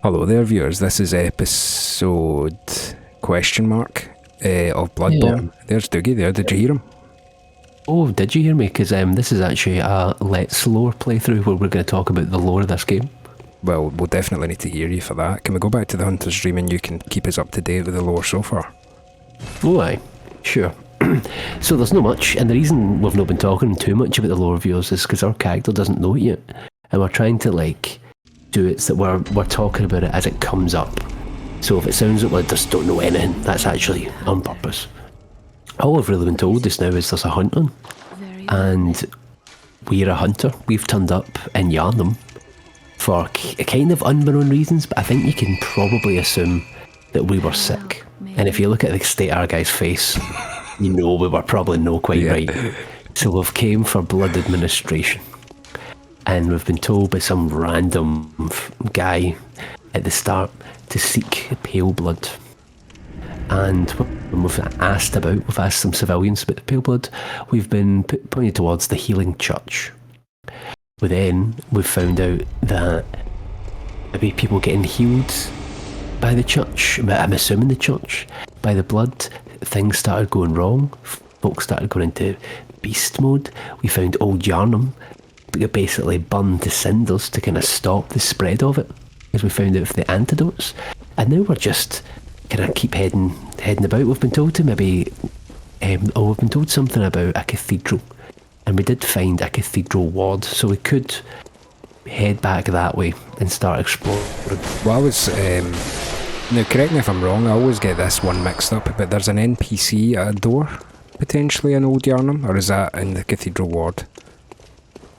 Hello there, viewers. This is episode of Bloodborne. Yeah. There's Dougie there. Did you hear him? Oh, did you hear me? Because this is actually a Let's Lore playthrough where we're going to talk about the lore of this game. Well, we'll definitely need to hear you for that. Can we go back to the Hunter's Dream and you can keep us up to date with the lore so far? Oh, aye. Sure. So there's not much, and the reason we've not been talking too much about the lore viewers is because our character doesn't know it yet, and we're trying to do it so that we're talking about it as it comes up. So if it sounds like we just don't know anything, that's actually on purpose. All I've really been told just now is there's a hunt on, and we're a hunter. We've turned up in Yharnam for kind of unbeknown reasons, but I think you can probably assume that we were sick. And if you look at the state of our guy's face, you know we were probably not quite right. So we've came for blood administration. And we've been told by some random guy at the start to seek pale blood. And when we've asked some civilians about the pale blood, we've been pointed towards the healing church. We've found out that maybe people getting healed by the church, I'm assuming the church, by the blood, things started going wrong. Folks started going into beast mode. We found old Yharnam basically burned to cinders to kind of stop the spread of it, as we found out the antidotes. And now we're just kind of keep heading about. We've been told to we've been told something about a cathedral, and we did find a cathedral ward, so we could head back that way and start exploring. Well, I was now correct me if I'm wrong, I always get this one mixed up, but there's an NPC at a door potentially in Old Yharnam, or is that in the cathedral ward?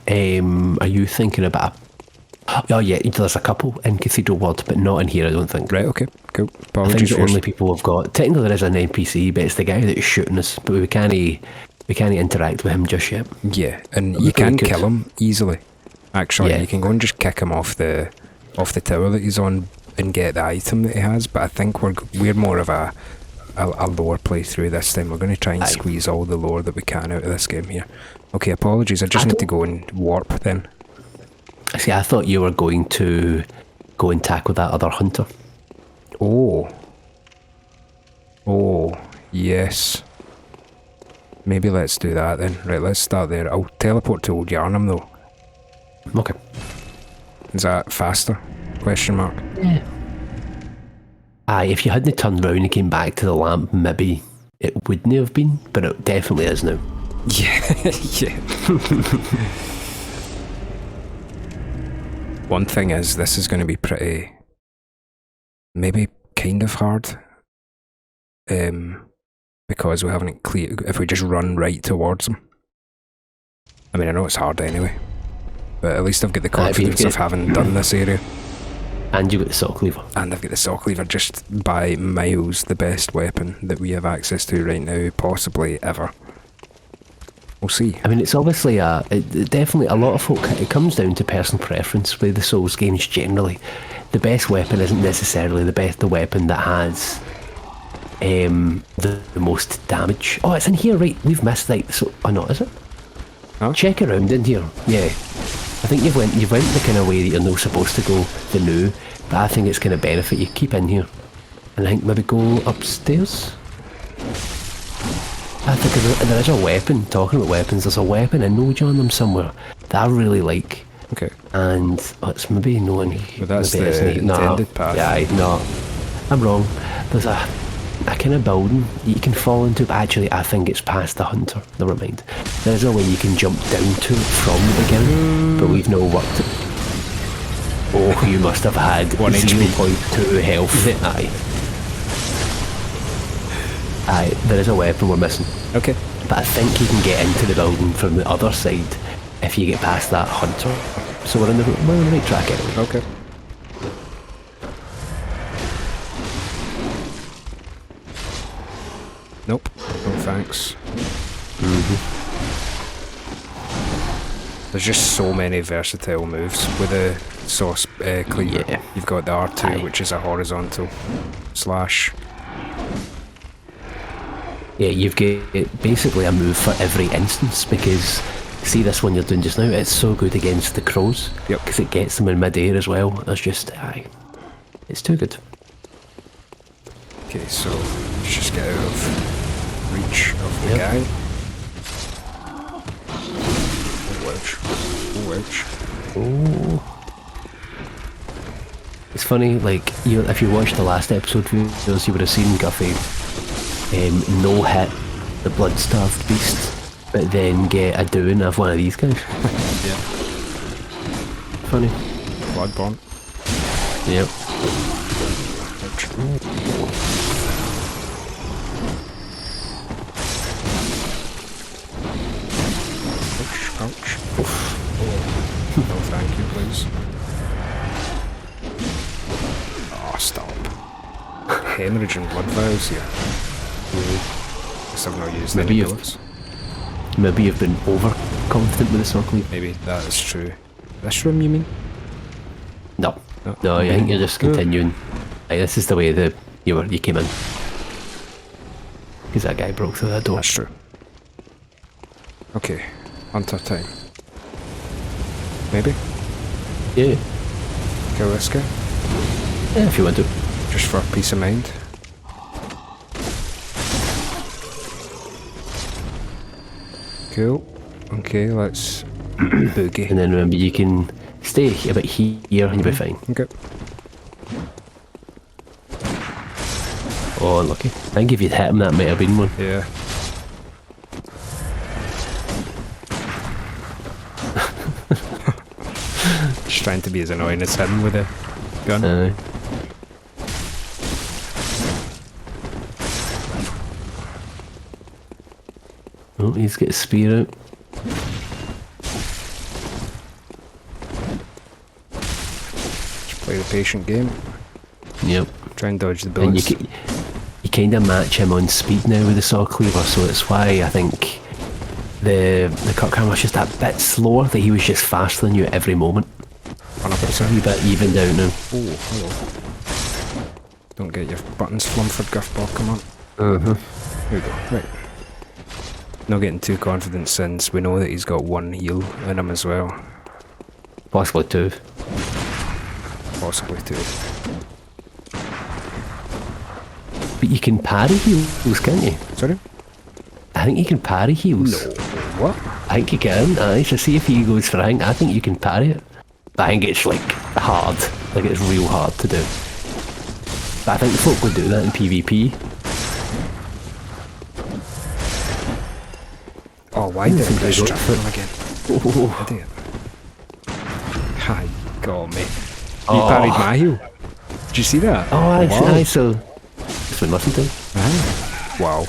Are you thinking about oh yeah, there's a couple in Cathedral Ward, but not in here, I don't think. Right, okay, cool. Apologies. I think the only people we've got, technically there is an NPC, but it's the guy that is shooting us, but we can't interact with him just yet. Yeah, and you can kill him easily. Actually, you can go and just kick him off the tower that he's on and get the item that he has, but I think we're more of a lore playthrough this time. We're going to try and squeeze all the lore that we can out of this game here. Okay, apologies, I just need to go and warp then. See, I thought you were going to go and tackle that other hunter. Oh, yes. Maybe let's do that then. Right, let's start there. I'll teleport to Old Yharnam though. Okay. Is that faster? Question mark. Yeah. Aye, if you hadn't turned round and came back to the lamp, maybe it wouldn't have been, but it definitely is now. Yeah, yeah. One thing is, this is going to be pretty, maybe kind of hard, because we haven't cleared, if we just run right towards them. I mean, I know it's hard anyway, but at least I've got the confidence of having done this area. And you got the saw cleaver. And I've got the saw cleaver, just by miles the best weapon that we have access to right now, possibly ever. We'll see. I mean, it's obviously definitely a lot of folk, it comes down to personal preference with the Souls games generally. The best weapon isn't necessarily the weapon that has the most damage. Oh, it's in here, right? We've missed oh no, is it? Huh? Check around in here. Yeah. I think you've went the kind of way that you're not supposed to go, the new, but I think it's going to benefit you. Keep in here. And I think maybe go upstairs. I think there is a weapon, talking about weapons, there's a weapon in Old Yharnam somewhere that I really like. Okay. And it's maybe no in here. Well, that's the intended path. Yeah, no, I'm wrong. There's a kind of building you can fall into, but actually I think it's past the hunter. Never mind. There's a way you can jump down to it from the beginning, but we've no worked it. Oh, you must have had 0.2 health. Aye, there is a weapon we're missing. Okay. But I think you can get into the building from the other side if you get past that hunter. So we're on the right track anyway. Okay. Nope. No thanks. There's just so many versatile moves with the saw cleaver. Yeah. You've got the R2, which is a horizontal slash. Yeah, you've got basically a move for every instance, because see this one you're doing just now, it's so good against the crows. Yep. Because it gets them in mid-air as well. It's just, it's too good. Okay, so let's just get out of reach of the guy. Oh, ouch. Oh. It's funny, like, if you watched the last episode videos, you would have seen Guffy no hit the blood-starved beast, but then get a doing of one of these guys. Yeah. Funny. Bloodborne. Yep. Ouch. No, thank you, please. Oh, stop. Hemorrhaging blood vials here. Guess I've not used any bullets. Maybe you've been overconfident with the circle. Maybe that is true. This room, you mean? No, I think you're just continuing. Like, this is the way that you came in. Because that guy broke through that door. That's true. Okay, hunter time. Maybe? Yeah. Kill this guy? Yeah, if you want to. Just for peace of mind. Cool. Okay, let's boogie. And then remember, you can stay a bit here and you'll be fine. Okay. Oh, unlucky. I think if you'd hit him, that might have been one. Yeah. Just trying to be as annoying as him with a gun. Oh, he's got his spear out. Just play the patient game. Yep. Try and dodge the bullets. And you kind of match him on speed now with the saw cleaver, so it's why I think the cut camera's just a bit slower, that he was just faster than you at every moment. 100%. It's a wee bit evened out now. Oh, hello. Don't get your buttons flumford, Guffbaw, come on. Here we go, right. Not getting too confident since we know that he's got one heal in him as well. Possibly two. Possibly two. But you can parry heals, can't you? Sorry? I think you can parry heals. No. What? I think you can. So see if he goes for a hang. I think you can parry it. But I think it's like hard. Like it's real hard to do. But I think folk would do that in PvP. Oh, why did I distract him again? Oh. Idiot. Hi, got me. You parried my heal. Did you see that? Oh, I wow. so this one mustn't do. Wow.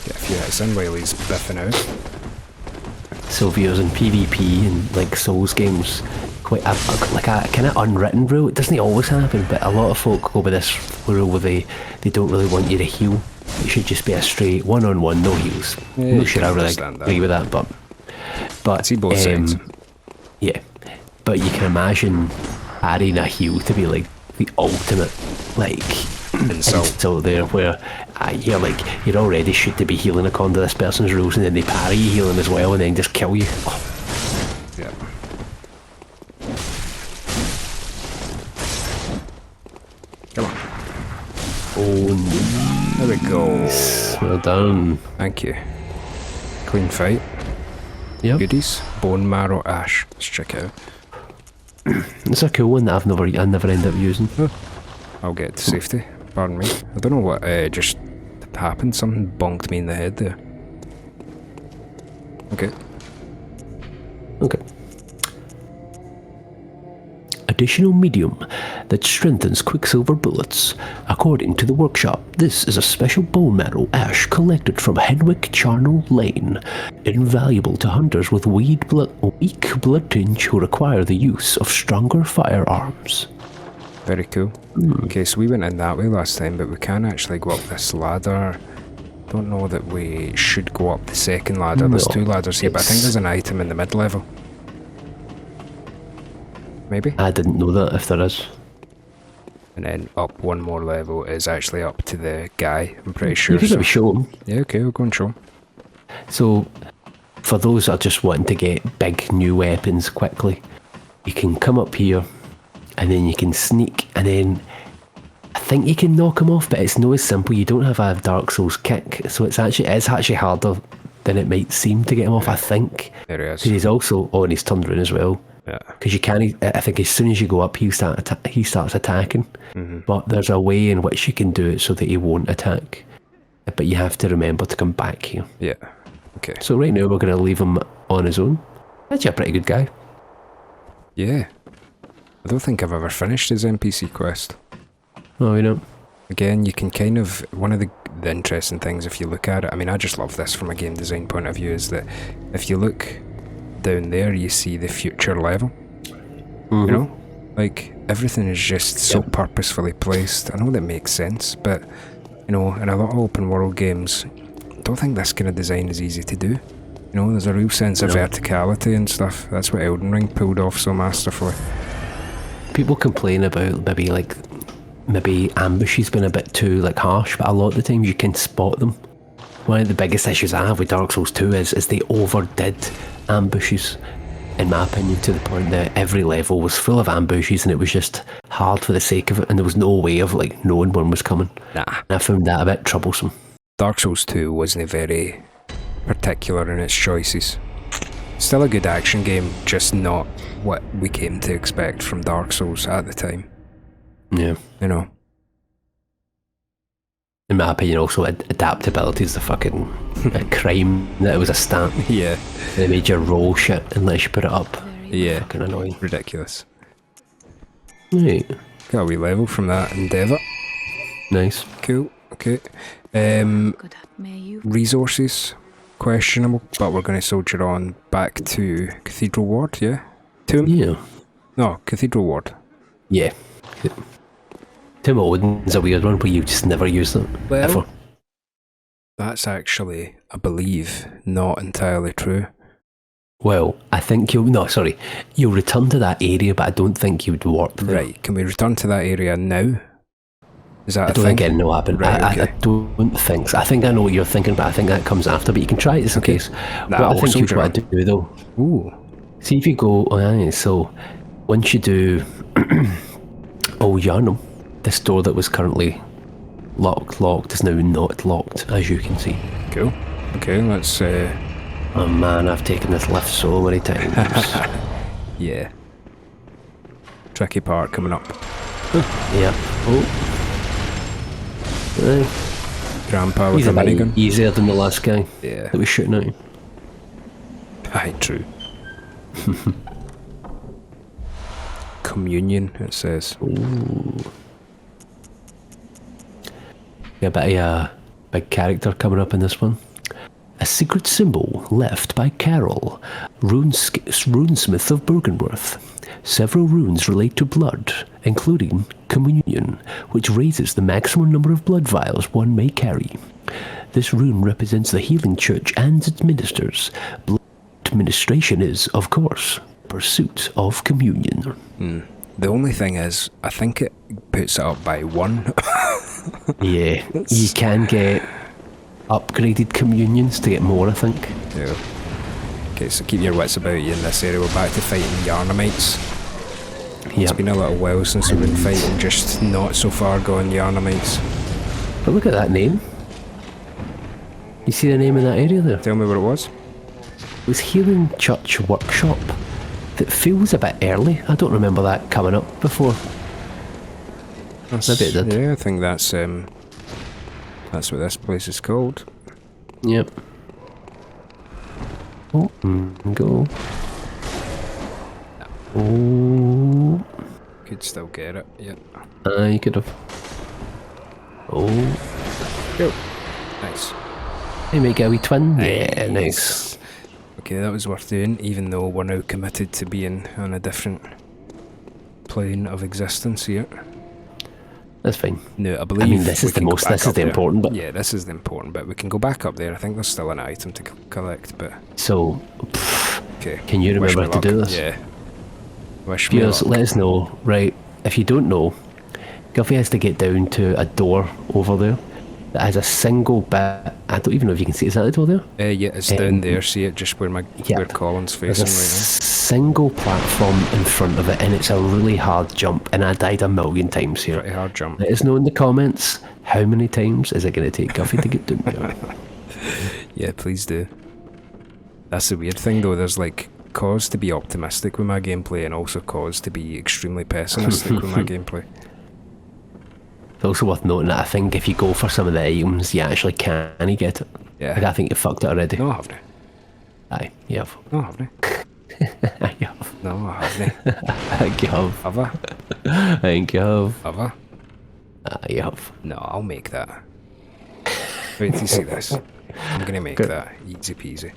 Get a few hits in while he's biffing out. Sylvia's in PvP and like Souls games, quite like a kind of unwritten rule. It doesn't always happen, but a lot of folk go by this rule where they don't really want you to heal. It should just be a straight one-on-one, no heals. Yeah, No sure I really agree with that, but I see both sides. Yeah, but you can imagine adding a heal to be like the ultimate like insult there, where you're already should to be healing according to this person's rules, and then they parry you healing as well, and then just kill you. Oh. Yeah. Come on. Oh, there we go. Well done. Thank you. Clean fight. Yep. Goodies. Bone marrow ash. Let's check it out. It's a cool one that I never end up using. I'll get to safety. Pardon me. I don't know what just happened. Something bonked me in the head there. Okay. Okay. Additional medium that strengthens quicksilver bullets. According to the workshop, this is a special bone marrow ash collected from Henwick Charnel Lane, invaluable to hunters with weak blood tinge who require the use of stronger firearms. Very cool. Okay, so we went in that way last time, but we can actually go up this ladder. Don't know that we should go up the second ladder. There's two ladders here, but I think there's an item in the mid-level. Maybe? I didn't know that, if there is. and then up one more level is actually up to the guy, I'm pretty sure. You can maybe show him. Yeah, okay, we'll go and show him. So, for those that are just wanting to get big new weapons quickly, you can come up here, and then you can sneak, and then I think you can knock him off, but it's not as simple. You don't have a Dark Souls kick, so it's actually harder than it might seem to get him off, I think. There he is. He's also, and he's turned around as well. Yeah. Because you can't, I think as soon as you go up, he starts attacking. But there's a way in which you can do it so that he won't attack. But you have to remember to come back here. Yeah. Okay. So right now we're going to leave him on his own. Actually a pretty good guy. Yeah. I don't think I've ever finished his NPC quest. Oh, you know. Again, you can kind of, one of the interesting things if you look at it, I mean, I just love this from a game design point of view, is that if you look down there, you see the future level. You know? Like, everything is just so purposefully placed. I know that makes sense, but, you know, in a lot of open world games, I don't think this kind of design is easy to do. You know, there's a real sense of verticality and stuff. That's what Elden Ring pulled off so masterfully. People complain about maybe ambushes been a bit too like harsh, but a lot of the times you can spot them. One of the biggest issues I have with Dark Souls 2 is they overdid ambushes, in my opinion, to the point that every level was full of ambushes and it was just hard for the sake of it, and there was no way of like knowing when was coming. Nah. And I found that a bit troublesome. Dark Souls 2 wasn't very particular in its choices. Still a good action game, just not what we came to expect from Dark Souls at the time. Yeah. You know. In my opinion, also, adaptability is the fucking crime that it was a stat. Yeah. They made you roll shit unless you put it up. Yeah. Fucking annoying. Ridiculous. Right. Got a wee level from that endeavour. Nice. Cool. Okay. Resources. Questionable, but we're going to soldier on back to Cathedral Ward, yeah? Tomb? Yeah. No, Cathedral Ward. Yeah. Tomb of Odin's a weird one where you just never use it. Well, ever. That's actually, I believe, not entirely true. Well, I think you'll return to that area, but I don't think you would work there. Right, can we return to that area now? Is that I don't think it'll happen. Right, I don't think so. I think I know what you're thinking, but I think that comes after, but you can try it just in case. What I think you'd want to do though, see if you go, so once you do Yharnam, this door that was currently locked is now not locked, as you can see. Cool. Okay, let's oh man, I've taken this lift so many times. Yeah. Tricky part coming up. Yeah. Oh. Grandpa with a minigun. Easier than the last guy. Yeah. That was shooting at you. Aye, true. Communion, it says. Ooh. Yeah, but a big character coming up in this one. A secret symbol left by Carol, runesmith of Bergenworth. Several runes relate to blood, including communion, which raises the maximum number of blood vials one may carry. This rune represents the healing church and its ministers. Blood administration is, of course, pursuit of communion. The only thing is, I think it puts it up by 1. Yeah, you can get upgraded communions to get more, I think. Yeah. Okay, so keep your wits about you in this area. We're back to fighting Yharnamites. It's been a little while since we've been fighting just not so far gone Yharnamites. But look at that name. You see the name in that area there? Tell me what it was. It was Healing Church Workshop. That feels a bit early. I don't remember that coming up before. Maybe it did. Yeah, I think that's what this place is called. Yep. Oh, go. Oh. Could still get it, yeah. You could have. Oh. Go. Nice. Hey, make a wee twin. Yeah, nice. Okay, that was worth doing, even though we're now committed to being on a different plane of existence here. That's fine. No, I believe. I mean, this is the important bit. Yeah, this is the important bit. We can go back up there. I think there's still an item to collect, but. So, okay. Can you remember to do this? Yeah. Wish me luck. Let us know, right? If you don't know, Guffy has to get down to a door over there that has a single bit. I don't even know if you can see. Is that the door there? Yeah, it's down there. See it just where where Colin's facing There's a right single platform in front of it, and it's a really hard jump. And I died 1,000,000 times here. Pretty hard jump. Let us know in the comments how many times is it going to take Guffy to get down there. Yeah, please do. That's the weird thing though. There's like cause to be optimistic with my gameplay, and also cause to be extremely pessimistic with my gameplay. It's also worth noting that I think if you go for some of the items, you actually can get it. Yeah. Like, I think you fucked it already. No, I haven't. Aye, you have. No, I haven't. You have. No, I haven't. I think you have. Have I? I think you have. Have I? You have. No, I'll make that. Wait till you see this. I'm gonna make that easy peasy.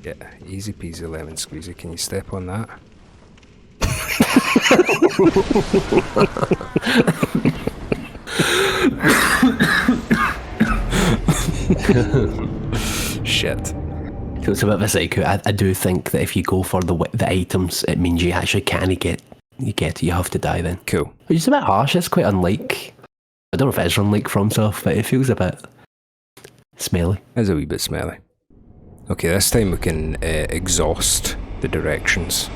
Yeah, easy peasy lemon squeezy. Can you step on that? Shit. So it's a bit of a psycho. I do think that if you go for the items, it means you actually can't you have to die then. Cool. Which is a bit harsh. It's quite unlike. I don't know if it's unlike FromSoft, but it feels a bit smelly. It's a wee bit smelly. Okay, this time we can exhaust the directions.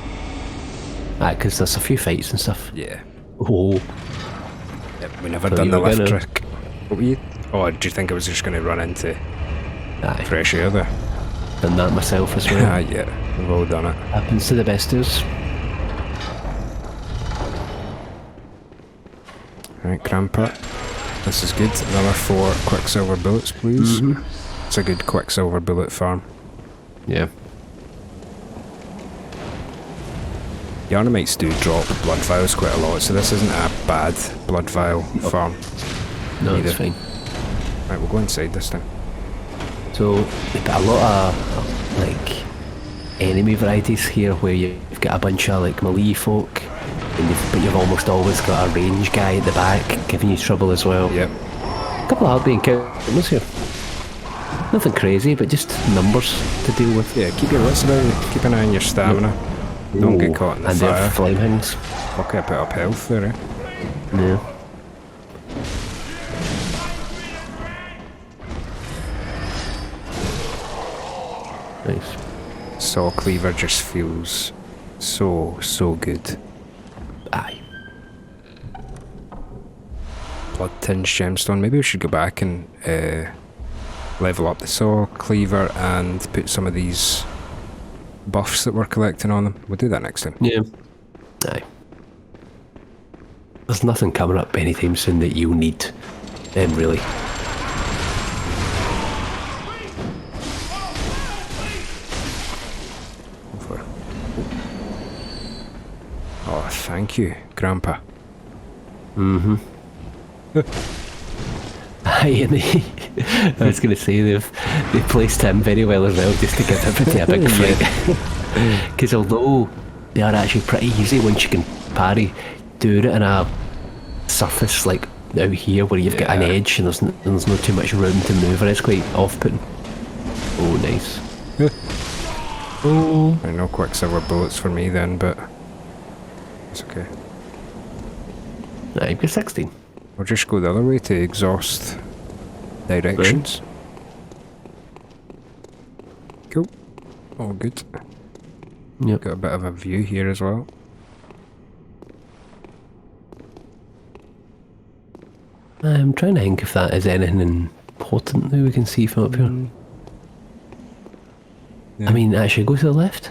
Because there's a few fights and stuff. Yeah. Oh. Yep, we never done the lift trick. What were you? Oh, do you think I was just going to run into fresh air there? Done that myself as well. Yeah, we've all done it. Happens to the best of us. Right, Grandpa. This is good. Another 4 Quicksilver bullets, please. It's a good Quicksilver bullet farm. Yeah. Yharnamites do drop blood vials quite a lot, so this isn't a bad blood vial farm. No, either. it's fine. Right, we'll go inside this time. So, they've got a lot of, like, enemy varieties here where you've got a bunch of, like, melee folk, but you've almost always got a range guy at the back giving you trouble as well. Yep. A couple of hard encounters here. Nothing crazy, but just numbers to deal with. Yeah, keep your wits about you. Keep an eye on your stamina. Don't get caught in the fire. And flame hangs. Okay, a bit up health there, eh? Yeah. Nice. Saw Cleaver just feels so good. Aye. Blood Tinged Gemstone. Maybe we should go back and level up the Saw Cleaver and put some of these buffs that we're collecting on them. We'll do that next time. Yeah. Aye. There's nothing coming up anytime soon that you'll need, really. Oh, thank you, Grandpa. Mm-hmm. Aye, and I was going to say they placed him very well as well, just to give everybody a big fight. Because although they are actually pretty easy once you can parry, doing it in a surface like out here where you've got an edge and there's not too much room to manoeuvre, it's quite off-putting. Oh, nice. Oh. No Quicksilver bullets for me then, but it's okay. Nah, you've got 16. We'll just go the other way to exhaust directions. Right. Cool. All good. Yep. Got a bit of a view here as well. I'm trying to think if that is anything important that we can see from up here. Yeah. I mean, actually, go to the left.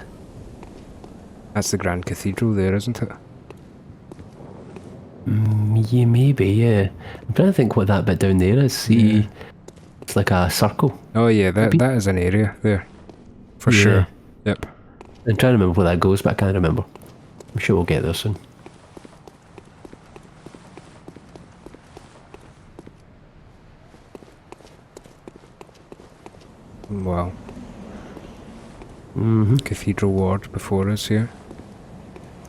That's the Grand Cathedral there, isn't it? Yeah, maybe, yeah. I'm trying to think what that bit down there is. See, it's like a circle. Oh yeah, that is an area there. For sure. Yep. I'm trying to remember where that goes, but I can't remember. I'm sure we'll get there soon. Wow. Mm-hmm. Cathedral Ward before us here.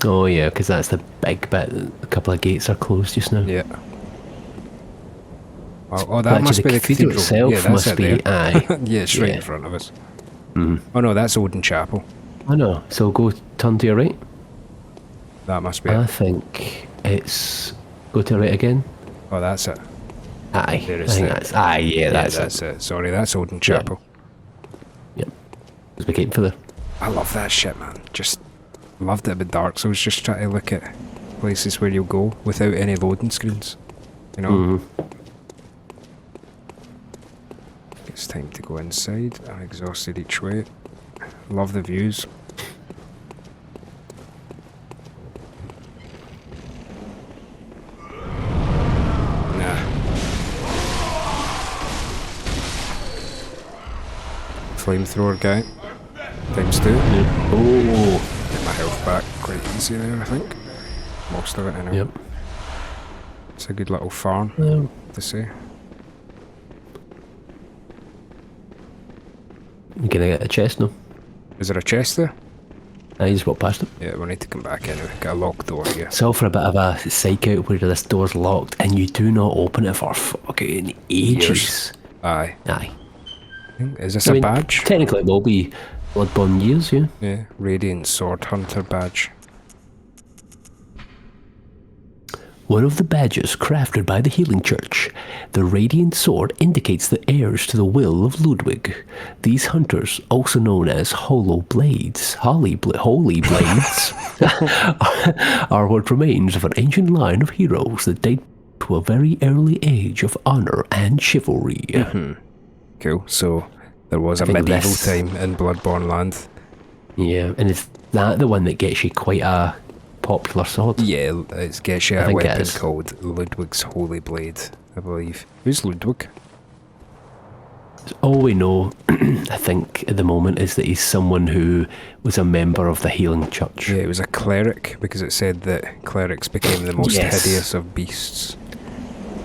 Oh yeah, because that's the big bit. A couple of gates are closed just now. Yeah. Oh, that must be the cathedral itself. Yeah, that's must it be. there. Aye. Yeah, it's right in front of us. Mm. Oh no, that's Odeon Chapel. I know. So go turn to your right. That must be I it. think it's Go to the right again. Oh, that's it. Aye. There I is think it. that's... Aye, yeah, that's it. Sorry, that's Odeon Chapel. Yep. Let's be for there. I love that shit, man. Just loved it with Dark Souls. Just try to look at places where you'll go without any loading screens. You know? It's time to go inside. I'm exhausted each way. Love the views. Nah. Flamethrower guy. Times 2. Oh. Get my health back quite easy there, I think. Most of it anyway. Yep. It's a good little farm to say. You gonna get a chest, no? Is there a chest there? I just walked past it. Yeah, we need to come back anyway. Got a locked door here. It's all for a bit of a psych out where this door's locked and you do not open it for fucking ages. Aye. Aye. Is this a badge? Technically it will be Bloodborne years, yeah. Yeah, Radiant Sword Hunter badge. One of the badges crafted by the Healing Church, the Radiant Sword indicates the heirs to the will of Ludwig. These hunters, also known as Holy Blades, are what remains of an ancient line of heroes that date to a very early age of honor and chivalry. Cool, so there was a medieval time in Bloodborne land. Yeah, and is that the one that gets you quite a popular sword? Yeah, it gets you a weapon called Ludwig's Holy Blade, I believe. Who's Ludwig? All we know, I think, at the moment is that he's someone who was a member of the Healing Church. Yeah, he was a cleric, because it said that clerics became the most hideous of beasts.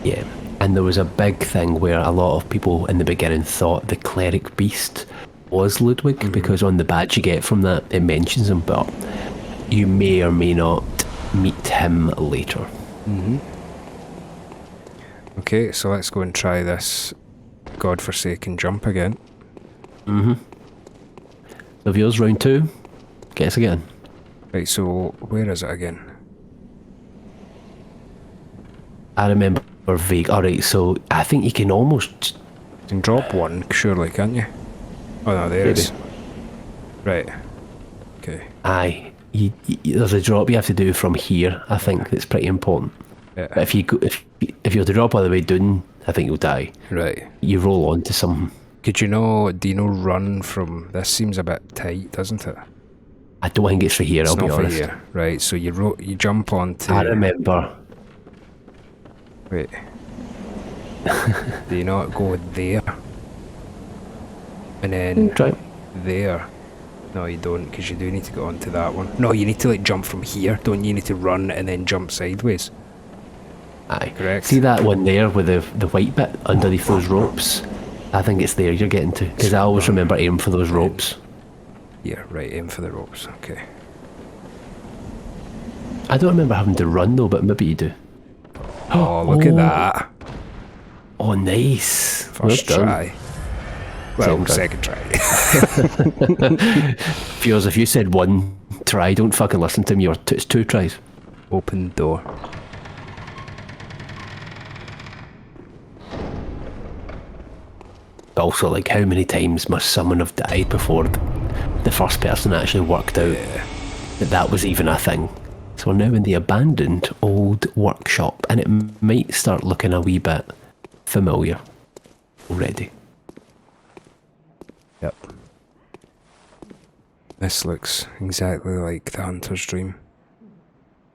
Yeah, and there was a big thing where a lot of people in the beginning thought the cleric beast was Ludwig, because on the badge you get from that, it mentions him, but you may or may not meet him later. Okay, so let's go and try this godforsaken jump again. So if yours round 2, guess again. Right, so where is it again? I remember vague. Alright, so I think you can almost... You can drop one, surely, can't you? Oh no, there it is. Right. Okay. Aye. There's a drop you have to do from here, I think, that's pretty important. Yeah. But if you're to drop all the way down, I think you'll die. Right. You roll onto something. Do you know run from... This seems a bit tight, doesn't it? I don't think it's for here, I'll be honest. Here. Right, so you jump onto... I remember. Wait. Do you not go there? And then Try. there. No, you don't, because you do need to go onto that one. No, you need to jump from here, don't you? You need to run and then jump sideways. Aye. Correct. See that one there with the white bit underneath those ropes? I think it's there you're getting to, because I always remember aiming for those ropes. Yeah, right, aim for the ropes, okay. I don't remember having to run though, but maybe you do. Oh, look at that. Oh, nice. First try. Well, second try. Feels if you said one try, don't fucking listen to me, or it's 2 tries. Open door. Also, like, how many times must someone have died before the first person actually worked out that was even a thing? So we're now in the abandoned old workshop, and it might start looking a wee bit familiar already. Yep. This looks exactly like the Hunter's Dream.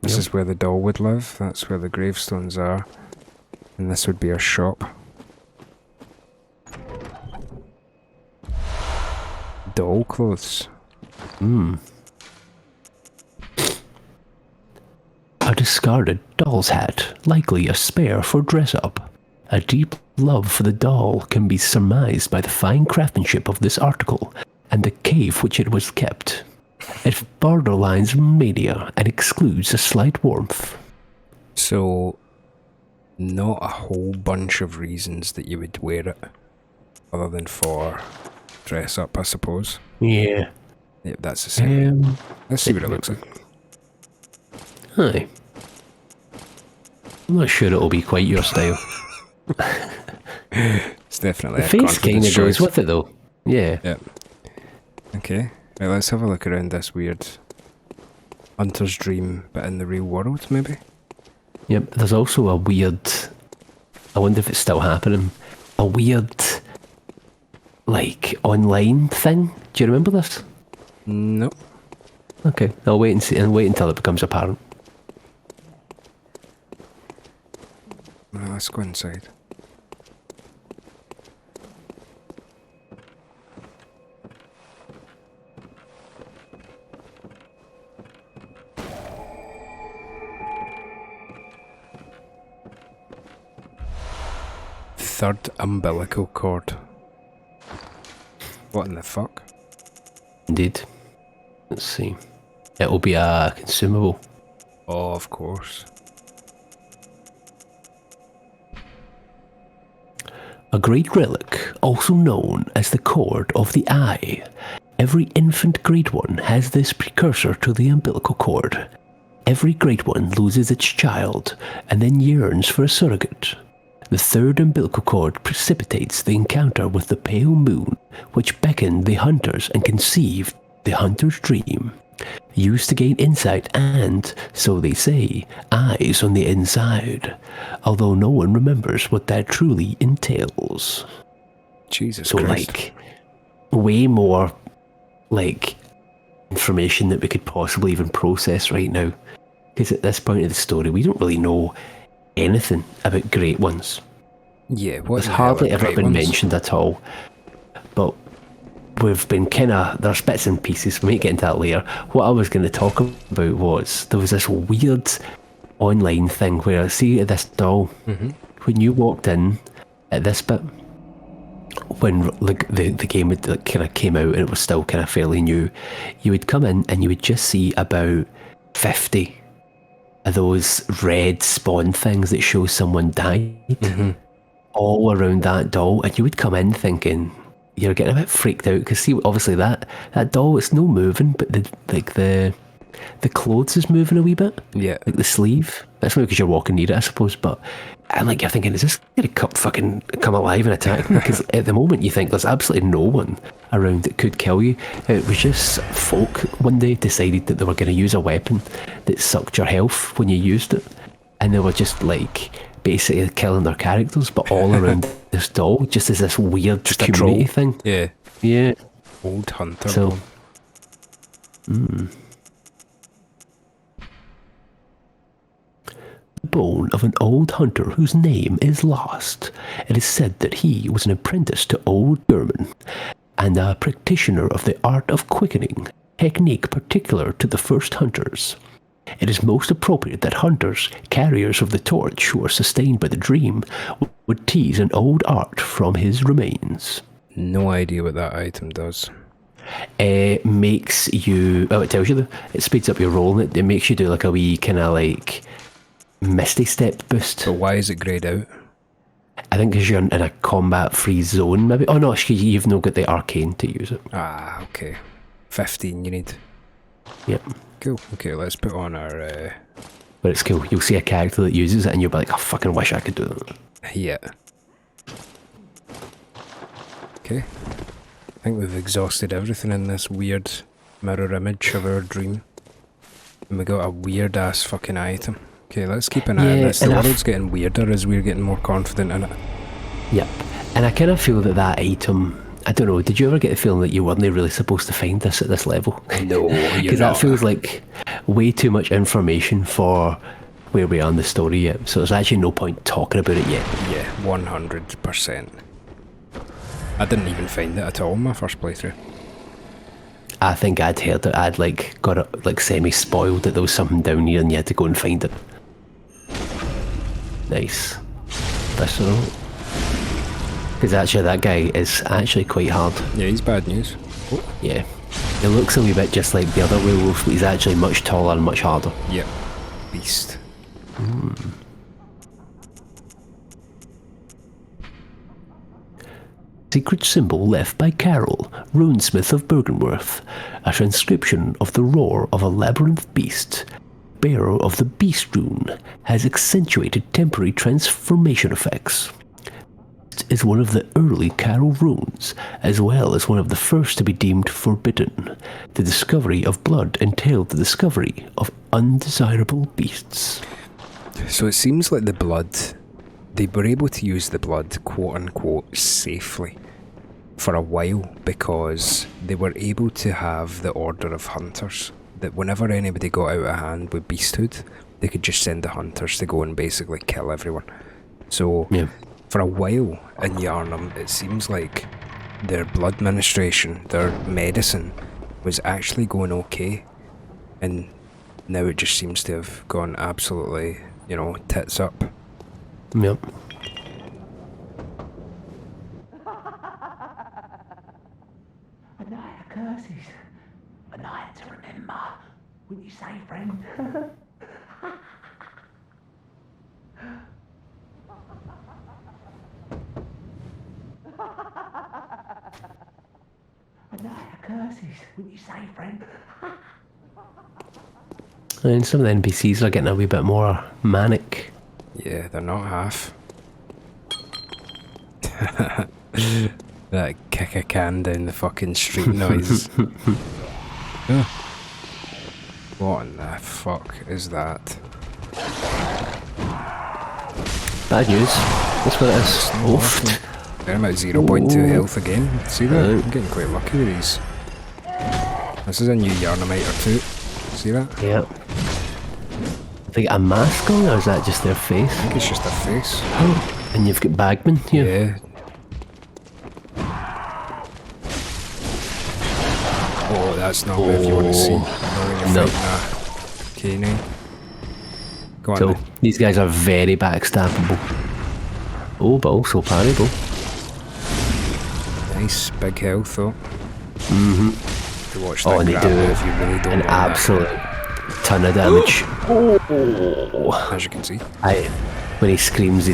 This is where the doll would live, that's where the gravestones are, and this would be a shop. Doll clothes. A discarded doll's hat, likely a spare for dress-up. A deep love for the doll can be surmised by the fine craftsmanship of this article and the cave which it was kept. It borderlines mania and excludes a slight warmth. So, not a whole bunch of reasons that you would wear it, other than for dress up, I suppose. Yeah. Yep, that's the same. Let's see what it looks like. Aye. I'm not sure it'll be quite your style. It's definitely The face kind of goes with it, though. Yeah. Yep. Okay. Right, let's have a look around this weird hunter's dream, but in the real world, maybe? Yep. There's also a weird... I wonder if it's still happening. A weird, like, online thing. Do you remember this? No. Okay. I'll wait and see, and wait until it becomes apparent. Well, let's go inside. Third umbilical cord. What in the fuck? Indeed. Let's see. It'll be a consumable. Oh, of course. A great relic, also known as the cord of the eye. Every infant great one has this precursor to the umbilical cord. Every great one loses its child and then yearns for a surrogate. The third umbilical cord precipitates the encounter with the pale moon, which beckoned the hunters and conceived the hunter's dream. Used to gain insight and, so they say, eyes on the inside, although no one remembers what that truly entails. Jesus so, Christ. Like, way more, like, information that we could possibly even process right now. Because at this point of the story, we don't really know anything about great ones. Yeah, what It's hardly ever been ones? mentioned at all. But we've been there's bits and pieces, we might get into that later. What I was going to talk about was, there was this weird online thing where, see this doll, when you walked in at this bit, when like the game had like, kind of came out and it was still kind of fairly new, you would come in and you would just see about 50 of those red spawn things that show someone died all around that doll, and you would come in thinking you're getting a bit freaked out because see, obviously that doll, it's no moving, but the clothes is moving a wee bit. Yeah, like the sleeve. That's maybe because you're walking near it, I suppose. But and like you're thinking, is this gonna come alive and attack me? Because at the moment you think there's absolutely no one around that could kill you. It was just folk one day decided that they were going to use a weapon that sucked your health when you used it, and they were just like basically killing their characters, but all around this doll, just as this weird just community thing. Yeah. Old hunter. So, the bone of an old hunter whose name is lost. It is said that he was an apprentice to old German and a practitioner of the art of quickening, technique particular to the first hunters. It is most appropriate that hunters, carriers of the torch who are sustained by the dream, would tease an old art from his remains. No idea what that item does. It makes you... Oh, it tells you it speeds up your roll, and it makes you do like a wee kind of like Misty Step boost. But why is it greyed out? I think because you're in a combat-free zone, maybe. Oh no, you've not got the arcane to use it. Ah, okay. 15 you need. Yep. Cool. Okay, let's put on our... But it's cool. You'll see a character that uses it and you'll be like, I fucking wish I could do that. Yeah. Okay. I think we've exhausted everything in this weird mirror image of our dream. And we got a weird ass fucking item. Okay, let's keep an eye on this. The world's getting weirder as we're getting more confident in it. Yep. And I kind of feel that item... I don't know, did you ever get the feeling that you weren't really supposed to find this at this level? No, you're not. Because that feels like way too much information for where we are in the story yet. So there's actually no point talking about it yet. Yeah, 100%. I didn't even find it at all in my first playthrough. I think I'd heard it. I'd like got it like semi-spoiled that there was something down here and you had to go and find it. Nice. That's all. Because actually that guy is actually quite hard. Yeah, he's bad news. Oh. Yeah. He looks a wee bit just like the other werewolf, but he's actually much taller and much harder. Yep. Beast. Secret symbol left by Carol, runesmith of Bergenworth. A transcription of the roar of a labyrinth beast. bearer of the Beast Rune has accentuated temporary transformation effects. It is one of the early Carol runes, as well as one of the first to be deemed forbidden. The discovery of blood entailed the discovery of undesirable beasts. So it seems like the blood, they were able to use the blood, quote-unquote, safely for a while because they were able to have the Order of Hunters, that whenever anybody got out of hand with beasthood, they could just send the hunters to go and basically kill everyone. So, for a while in Yharnam, it seems like their blood ministration, their medicine, was actually going okay. And now it just seems to have gone absolutely, tits up. Yep. A night of curses. A night to remember. Wouldn't you say, friend? A night of curses. Wouldn't you say, friend? And some of the NPCs are getting a wee bit more manic. Yeah, they're not half. That kick a can down the fucking street noise. What in the fuck is that? Bad news. That's what it is. Oofed. I'm at 0.2 health again. See that? I'm getting quite lucky with these. This is a new Yharnam Encounter too. See that? Yeah. They got a mask on, or is that just their face? I think it's just their face. And you've got Bagman here. Yeah. Oh, that's not what you want to see. No. Okay, now. Go on. So, then. these guys are very backstabbable. Oh, but also parryable. Nice, big health though. To watch that And they grab do if you really don't an want absolute ton of damage. that. As you can see. When he screams, he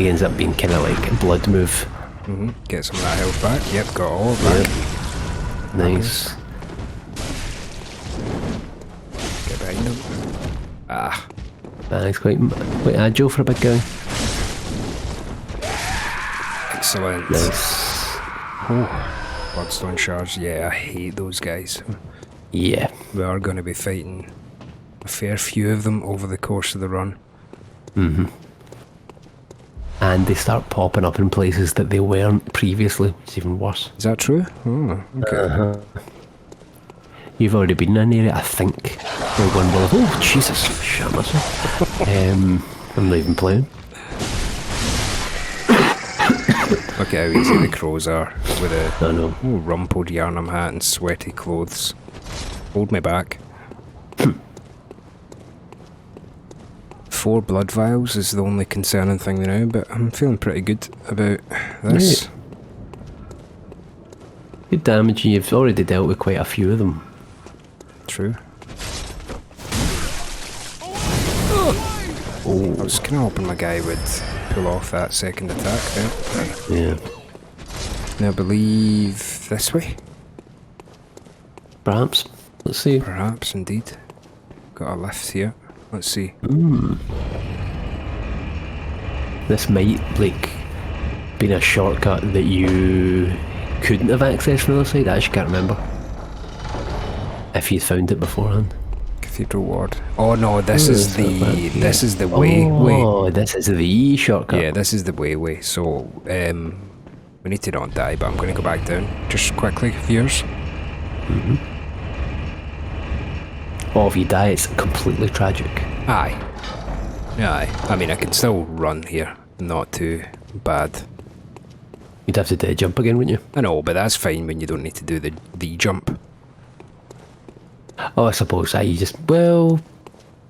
ends up being kind of like a blood move. Get some of that health back. Yep, got all of that. Nice. Get behind him. He's quite agile for a big guy. Excellent. Nice. Bloodstone shards. Yeah, I hate those guys. Yeah. We are going to be fighting a fair few of them over the course of the run. And they start popping up in places that they weren't previously. It's even worse. Is that true? Oh, okay. You've already been in an area, I think. We're going, oh, Jesus. Shit myself. I'm not even playing. Look at how easy the crows are with a I know. rumpled Yharnam hat and sweaty clothes. Hold me back. 4 blood vials is the only concerning thing now, but I'm feeling pretty good about this. Right. Good damage, and you've already dealt with quite a few of them. True. I was kind of hoping my guy would pull off that second attack there. Yeah. Now I believe this way? Perhaps. Let's see. Perhaps indeed. Got a lift here. Let's see. This might, been a shortcut that you couldn't have accessed from the other side. I actually can't remember. If you found it beforehand. Cathedral ward. Oh no, this is the way. Oh, this is the shortcut. Yeah, this is the way. So we need to not die, but I'm going to go back down just quickly, viewers. Or if you die, it's completely tragic. Aye. I mean, I can still run here. Not too bad. You'd have to do a jump again, wouldn't you? I know, but that's fine when you don't need to do the jump. Oh, I suppose. I suppose.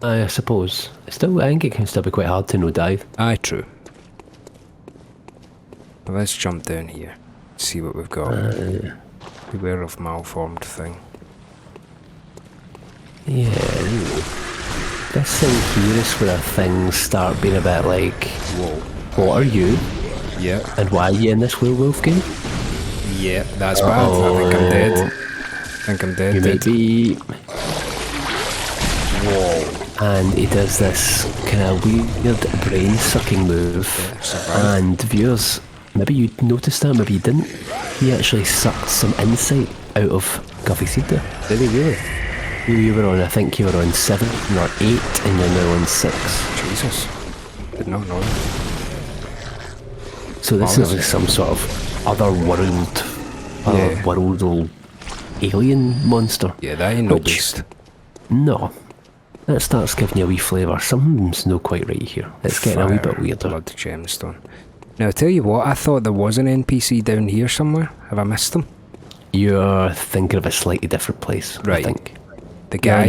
I think it can still be quite hard to no dive. Aye, true. Well, let's jump down here. See what we've got. Beware of malformed thing. Yeah. This thing here is where things start being a bit like, Whoa. What are you? Yeah. And why are you in this werewolf game? Yeah, that's bad. I think I'm dead. You might be... Whoa. and he does this kind of weird brain-sucking move. And viewers, maybe you noticed that, maybe you didn't. He actually sucked some insight out of Guffy's head there. Did he really? You were on, I think you were on 7 or 8, and you're now on 6. Jesus. Did not know that. So this is like some sort of other world alien monster. Yeah, that ain't no beast. No. That starts giving you a wee flavour. Something's not quite right here. It's getting a wee bit weirder. Blood gemstone. Now, I'll tell you what, I thought there was an NPC down here somewhere. Have I missed them? You're thinking of a slightly different place, right. I think. The guy,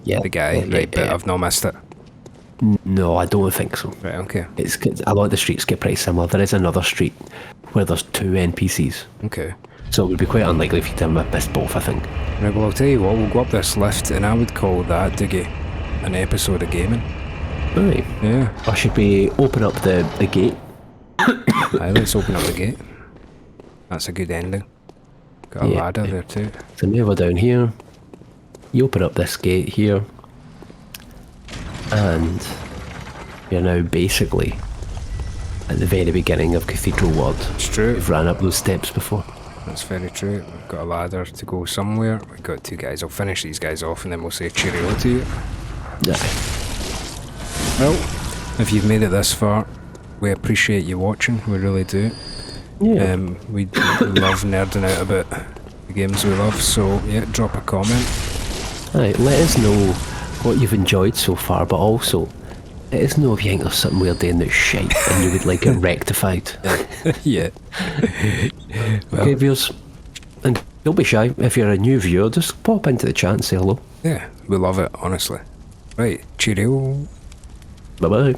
yeah. The guy, right, but I've not missed it. No, I don't think so. Right, okay. It's a lot of the streets get pretty similar. There is another street where there's 2 NPCs. Okay. So it would be quite unlikely if you'd have missed both, I think. Right, well, I'll tell you what, we'll go up this lift, and I would call that, Dougie, an episode of gaming. Right. Yeah. Or should we open up the gate? Aye, let's open up the gate. That's a good ending. Got a ladder there too. So now we're down here. You open up this gate here. And you're now basically at the very beginning of Cathedral Ward. It's true. You've ran up those steps before. That's very true. We've got a ladder to go somewhere. We've got 2 guys. I'll finish these guys off and then we'll say cheerio to you. Aye. Well, if you've made it this far, we appreciate you watching. We really do. Yeah. We love nerding out about the games we love. So yeah, drop a comment. Aye, let us know what you've enjoyed so far, but also let us know if you think there's something we're doing that's shite and you would like it rectified. Yeah. Well, Okay, viewers. And don't be shy. If you're a new viewer, just pop into the chat and say hello. yeah, we love it, honestly. Right, cheerio. Bye-bye.